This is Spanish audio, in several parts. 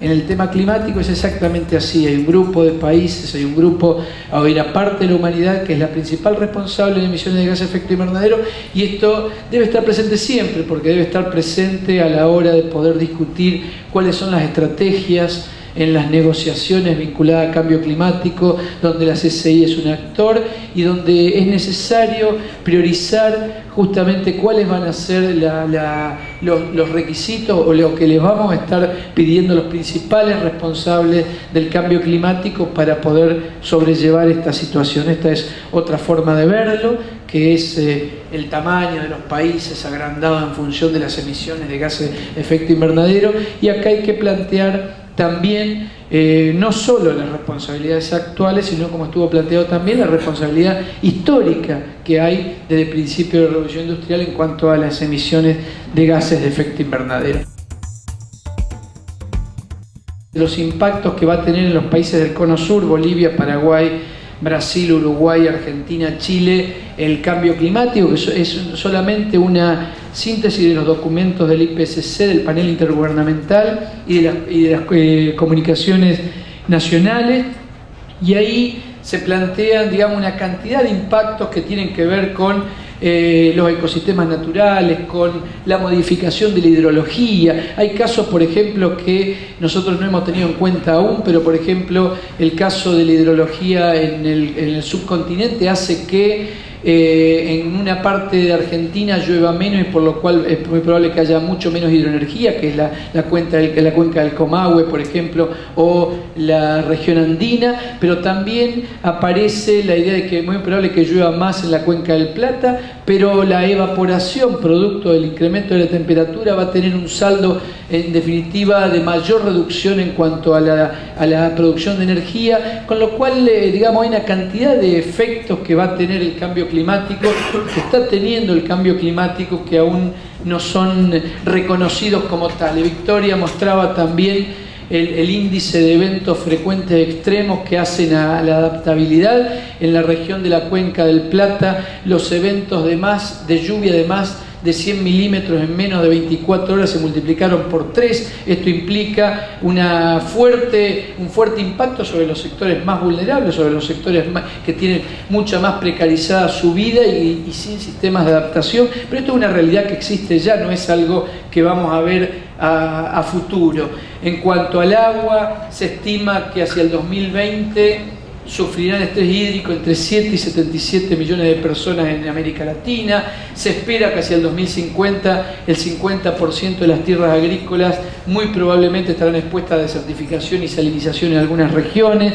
en el tema climático es exactamente así. Hay un grupo de países, hay una parte de la humanidad que es la principal responsable de emisiones de gases de efecto invernadero, y esto debe estar presente siempre, porque debe estar presente a la hora de poder discutir cuáles son las estrategias en las negociaciones vinculadas a cambio climático, donde la CCI es un actor y donde es necesario priorizar justamente cuáles van a ser los requisitos o lo que les vamos a estar pidiendo a los principales responsables del cambio climático para poder sobrellevar esta situación. Esta es otra forma de verlo, que es el tamaño de los países agrandado en función de las emisiones de gases de efecto invernadero, y acá hay que plantear también no solo las responsabilidades actuales, sino, como estuvo planteado también, la responsabilidad histórica que hay desde el principio de la Revolución Industrial en cuanto a las emisiones de gases de efecto invernadero. Los impactos que va a tener en los países del Cono Sur, Bolivia, Paraguay, Brasil, Uruguay, Argentina, Chile, el cambio climático, que es solamente una síntesis de los documentos del IPCC, del panel intergubernamental y de las comunicaciones nacionales, y ahí se plantean, digamos, una cantidad de impactos que tienen que ver con los ecosistemas naturales, con la modificación de la hidrología. Hay casos, por ejemplo, que nosotros no hemos tenido en cuenta aún, pero por ejemplo el caso de la hidrología en el subcontinente hace que en una parte de Argentina llueva menos, y por lo cual es muy probable que haya mucho menos hidroenergía, que es la cuenca del Comahue, por ejemplo, o la región andina, pero también aparece la idea de que es muy probable que llueva más en la cuenca del Plata, pero la evaporación, producto del incremento de la temperatura, va a tener un saldo, en definitiva, de mayor reducción en cuanto a la producción de energía, con lo cual, digamos, hay una cantidad de efectos que va a tener el cambio climático, que está teniendo el cambio climático, que aún no son reconocidos como tales. Victoria mostraba también el índice de eventos frecuentes extremos que hacen a la adaptabilidad. En la región de la cuenca del Plata, los eventos de lluvia de más de 100 milímetros en menos de 24 horas se multiplicaron por 3. Esto implica un fuerte impacto sobre los sectores más vulnerables, sobre los sectores que tienen mucha más precarizada su vida y sin sistemas de adaptación. Pero esto es una realidad que existe ya, no es algo que vamos a ver a futuro. En cuanto al agua, se estima que hacia el 2020 sufrirán estrés hídrico entre 7 y 77 millones de personas en América Latina. Se espera que hacia el 2050 el 50% de las tierras agrícolas muy probablemente estarán expuestas a desertificación y salinización en algunas regiones.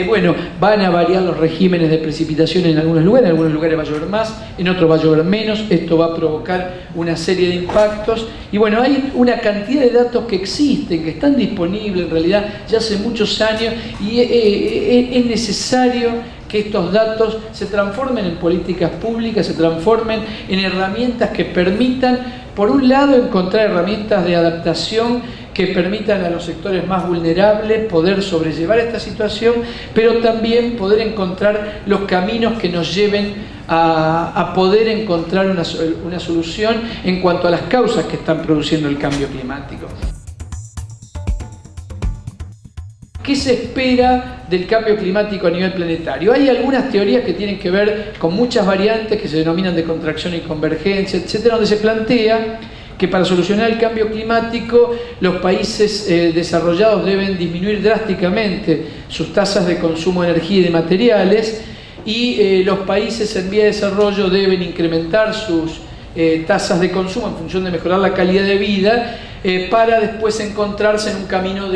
Bueno, van a variar los regímenes de precipitación en algunos lugares va a llover más, en otros va a llover menos. Esto va a provocar una serie de impactos, y bueno, hay una cantidad de datos que existen, que están disponibles en realidad ya hace muchos años, y es necesario que estos datos se transformen en políticas públicas, se transformen en herramientas que permitan, por un lado, encontrar herramientas de adaptación que permitan a los sectores más vulnerables poder sobrellevar esta situación, pero también poder encontrar los caminos que nos lleven a poder encontrar una solución en cuanto a las causas que están produciendo el cambio climático. ¿Qué se espera del cambio climático a nivel planetario? Hay algunas teorías que tienen que ver con muchas variantes que se denominan de contracción y convergencia, etcétera, donde se plantea que para solucionar el cambio climático los países desarrollados deben disminuir drásticamente sus tasas de consumo de energía y de materiales, y los países en vía de desarrollo deben incrementar sus tasas de consumo en función de mejorar la calidad de vida, para después encontrarse en un camino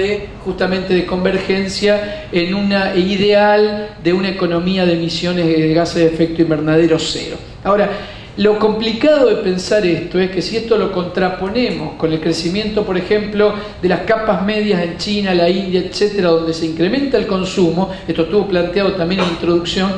justamente de convergencia, en una ideal de una economía de emisiones de gases de efecto invernadero cero. Ahora, lo complicado de pensar esto es que si esto lo contraponemos con el crecimiento, por ejemplo, de las capas medias en China, la India, etcétera, donde se incrementa el consumo, esto estuvo planteado también en la introducción,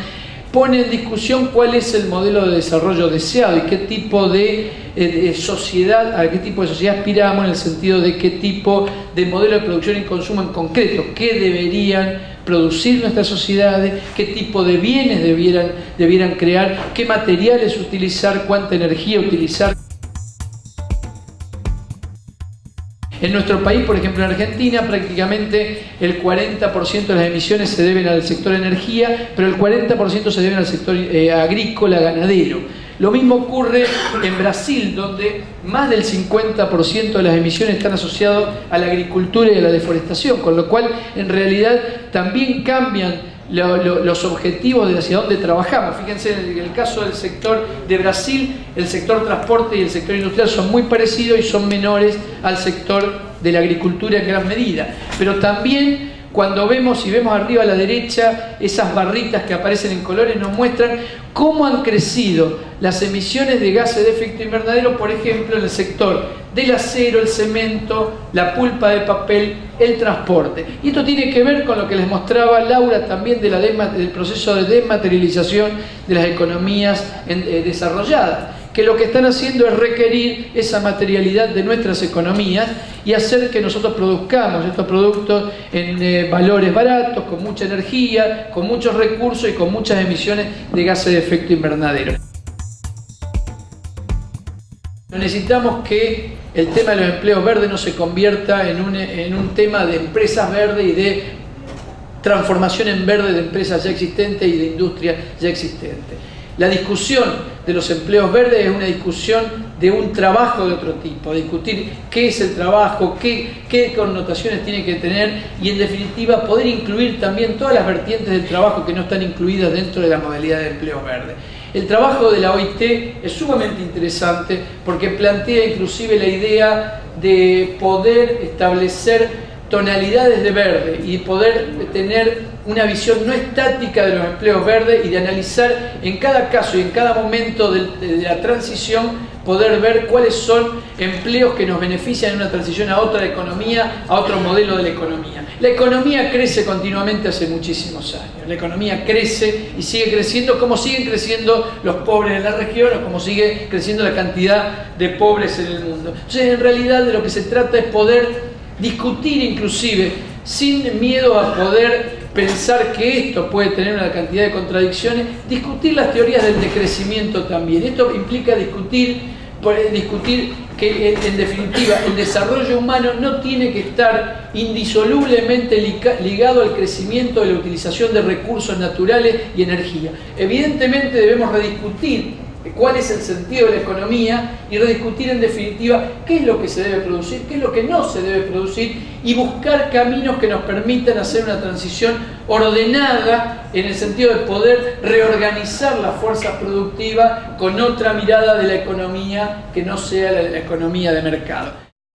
pone en discusión cuál es el modelo de desarrollo deseado y qué tipo de sociedad, a qué tipo de sociedad aspiramos, en el sentido de qué tipo de modelo de producción y consumo en concreto, qué deberían producir nuestras sociedades, qué tipo de bienes debieran crear, qué materiales utilizar, cuánta energía utilizar. En nuestro país, por ejemplo en Argentina, prácticamente el 40% de las emisiones se deben al sector energía, pero el 40% se deben al sector agrícola, ganadero. Lo mismo ocurre en Brasil, donde más del 50% de las emisiones están asociadas a la agricultura y a la deforestación, con lo cual en realidad también cambian los objetivos de hacia dónde trabajamos. Fíjense, en el caso del sector de Brasil, el sector transporte y el sector industrial son muy parecidos y son menores al sector de la agricultura en gran medida. Pero también cuando vemos arriba a la derecha esas barritas que aparecen en colores, nos muestran cómo han crecido las emisiones de gases de efecto invernadero, por ejemplo, en el sector del acero, el cemento, la pulpa de papel, el transporte. Y esto tiene que ver con lo que les mostraba Laura también del proceso de desmaterialización de las economías desarrolladas, que lo que están haciendo es requerir esa materialidad de nuestras economías y hacer que nosotros produzcamos estos productos en valores baratos, con mucha energía, con muchos recursos y con muchas emisiones de gases de efecto invernadero. Necesitamos que el tema de los empleos verdes no se convierta en un tema de empresas verdes y de transformación en verde de empresas ya existentes y de industria ya existente. La discusión de los empleos verdes es una discusión de un trabajo de otro tipo, de discutir qué es el trabajo, qué connotaciones tiene que tener y en definitiva poder incluir también todas las vertientes del trabajo que no están incluidas dentro de la modalidad de empleo verde. El trabajo de la OIT es sumamente interesante porque plantea inclusive la idea de poder establecer tonalidades de verde y poder tener una visión no estática de los empleos verdes y de analizar en cada caso y en cada momento de la transición, poder ver cuáles son empleos que nos benefician en una transición a otra economía, a otro modelo de la economía. La economía crece continuamente hace muchísimos años. La economía crece y sigue creciendo como siguen creciendo los pobres en la región o como sigue creciendo la cantidad de pobres en el mundo. Entonces, en realidad de lo que se trata es poder discutir inclusive, sin miedo a poder pensar que esto puede tener una cantidad de contradicciones, discutir las teorías del decrecimiento también. Esto implica discutir que en definitiva el desarrollo humano no tiene que estar indisolublemente ligado al crecimiento de la utilización de recursos naturales y energía. Evidentemente debemos rediscutir cuál es el sentido de la economía y rediscutir en definitiva qué es lo que se debe producir, qué es lo que no se debe producir y buscar caminos que nos permitan hacer una transición ordenada en el sentido de poder reorganizar la fuerza productiva con otra mirada de la economía que no sea la economía de mercado.